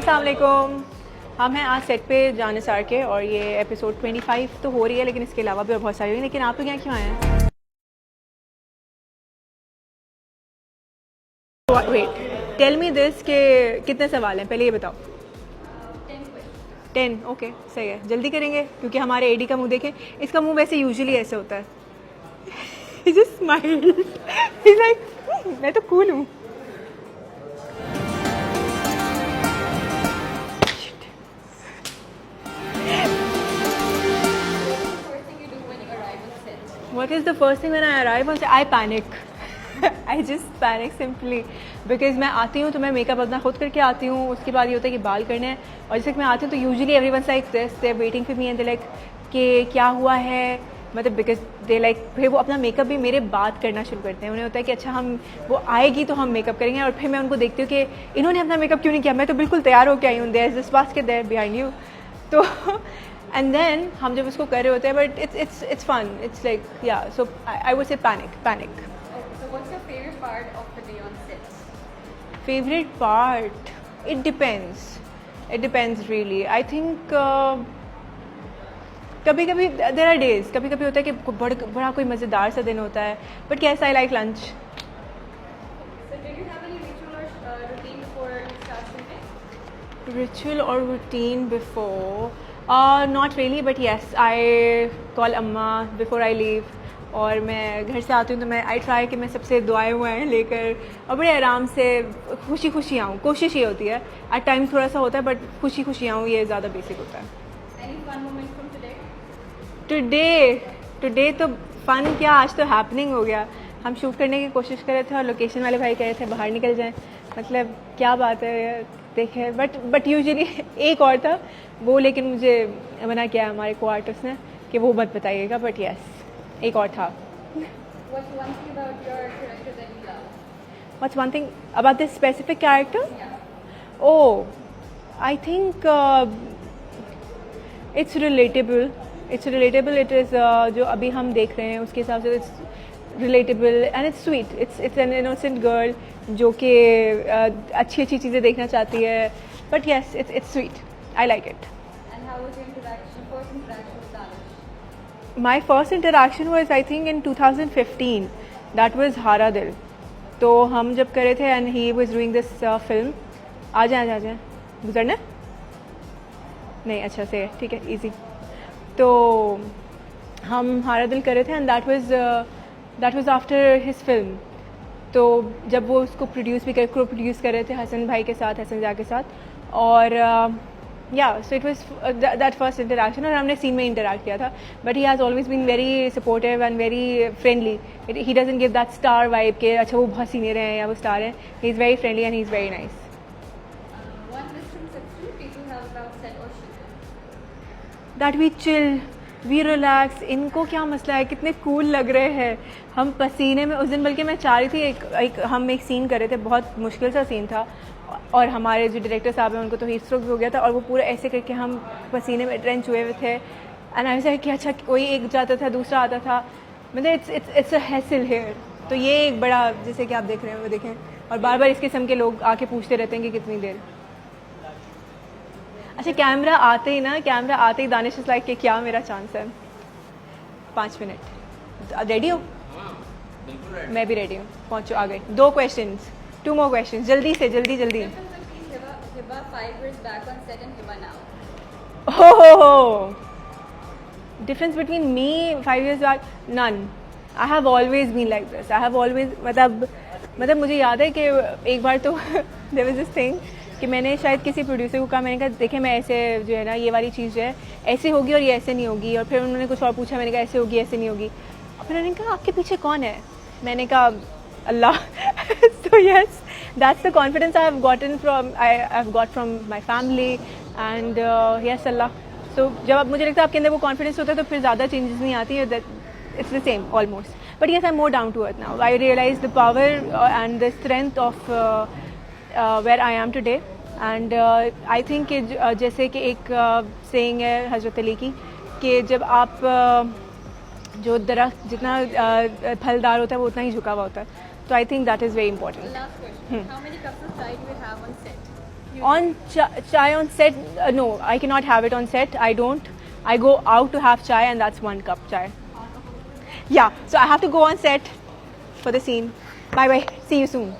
अस्सलाम वालेकुम। हम हैं आज सेट पे जानिसार के और ये एपिसोड 25 तो हो रही है, लेकिन इसके अलावा भी और बहुत सारी हुई। लेकिन आप लोग यहाँ क्यों आए हैं? वेट, टेल मी दिस के कितने सवाल हैं, पहले ये बताओ। 10 ओके, सही है, जल्दी करेंगे क्योंकि हमारे एडी का मुंह देखें। इसका मुंह वैसे यूजुअली ऐसे होता है। He just smiled. He's like, मैं तो कूल हूँ। What is the first thing when I arrive on set? I panic. I just panic simply because मैं आती हूँ तो मैं मेकअप अपना खुद करके आती हूँ। उसके बाद ये होता है कि बाल करने हैं और जैसे कि मैं आती हूँ तो usually everyone's like this, they are waiting for me and they like कि क्या हुआ है, मतलब बिकॉज दे लाइक फिर वो अपना मेकअप भी मेरे बात करना शुरू करते हैं। उन्हें होता है कि अच्छा हम वो आएगी तो हम मेकअप करेंगे और फिर मैं उनको देखती हूँ कि इन्होंने अपना मेकअप क्यों नहीं किया, मैं तो बिल्कुल तैयार होकर आई हूँ, there is this basket there behind you. तो एंड देन हम जब उसको कर रहे होते हैं but it's fun, it's like yeah so I would say panic. So what's your favorite part of the day on set? Favorite part? It depends. It depends really. I think कभी कभी there are days, कभी कभी होता है कि बड़ा कोई मज़ेदार सा दिन होता है, बट कैसा I like lunch. So do you have any ritual or routine before you start shooting? Ritual or routine before? Not really, but yes, I call अम्मा before I leave. और मैं घर से आती हूँ तो मैं आई ट्राई कि मैं सबसे दुआएं हुआएं लेकर और बड़े आराम से खुशी खुशी आऊँ। कोशिश ये होती है, एट टाइम थोड़ा सा होता है बट खुशी खुशी आऊँ, ये ज़्यादा बेसिक होता है। Any fun moment from today? Today तो फ़न क्या, आज तो हैपनिंग हो गया। हम शूट करने की कोशिश कर रहे थे और लोकेशन वाले भाई कह रहे थे बाहर निकल जाएं, मतलब क्या बात है यार, देखे बट यूजुअली एक और था वो, लेकिन मुझे मना किया हमारे को आर्टिस्ट ने कि वो मत बताइएगा, बट यस एक और था। What's one thing about your character that you love? What's one thing about this specific character? Yeah. Oh, I think it's relatable. It's relatable. It is जो अभी हम देख रहे हैं उसके हिसाब से it's relatable and it's sweet. It's an innocent girl जो कि अच्छी अच्छी चीज़ें देखना चाहती है. But yes, it's sweet. I like it. And how was your first interaction with Danish? My first interaction was I think in 2015. That was हारा दिल. तो हम जब कर रहे थे and he was doing this film. आ जाए गुजरना नहीं, अच्छा से ठीक है, इजी। तो हम हारा दिल कर रहे थे and that was after his film. तो जब वो उसको प्रोड्यूस कर रहे थे हसन भाई के साथ, हसन जा के साथ, और या so it was that first interaction और हमने सीन में इंटरेक्ट किया था। But he has always been very supportive and very friendly. He doesn't give that star vibe के अच्छा वो बहुत सीनियर हैं या वो स्टार हैं। He is very friendly and he is very nice. One misconception people have about set or shooting? That we chill, we relax. इनको क्या मसला है, कितने कूल लग रहे हैं हम पसीने में। उस दिन बल्कि मैं चाह रही थी हम एक सीन कर रहे थे, बहुत मुश्किल सा सीन था और हमारे जो डायरेक्टर साहब हैं उनको तो हीट स्ट्रोक भी हो गया था और वो पूरा ऐसे करके हम पसीने में ट्रेंच हुए हुए थे। एंड आई वाज कि अच्छा कोई एक जाता था दूसरा आता था, मतलब इट्स अ हैसल हियर। तो ये एक बड़ा, जैसे कि आप देख रहे हैं वो देखें, और बार बार इस किस्म के लोग आके पूछते रहते हैं कि कितनी देर। अच्छा कैमरा आते ही दानिश इज लाइक कि क्या मेरा चांस है। 5 मिनट रेडी हो? मैं भी रेडी हूँ, पहुँचो आ गए। 2 क्वेश्चंस, 2 more questions, जल्दी से जल्दी। Difference between Hiba 5 years back on set and Hiba now? Oh, difference between me 5 years back, none. I have always been like this. I have always मतलब मुझे याद है कि एक बार तो there was this thing कि मैंने शायद किसी प्रोड्यूसर को कहा, मैंने कहा देखे मैं ऐसे जो है ना ये वाली चीज़ जो है ऐसे होगी और ये ऐसे नहीं होगी, और फिर उन्होंने कुछ और पूछा, मैंने कहा ऐसे होगी ऐसे नहीं होगी, और फिर उन्होंने कहा आपके पीछे कौन है, मैंने कहा अल्लाह। So yes, that's the confidence I have got from my family and yes Allah. So जब मुझे लगता है आपके अंदर वो कॉन्फिडेंस होता है तो फिर ज़्यादा चेंजेस नहीं आती है, that it's the same almost. But yes, I'm more down to earth now. I realize the power and the strength of where I am today. And I think कि जैसे कि एक saying है हज़रत अली की कि जब आप जो दरख्त जितना फलदार होता है वो उतना ही झुका हुआ होता है। So I think that is very important. The last question. How many couples tie do you have on set? On chai on set, no, I cannot have it on set. I don't. I go out to have chai, and that's 1 cup chai. Yeah, so I have to go on set for the scene. Bye bye. See you soon.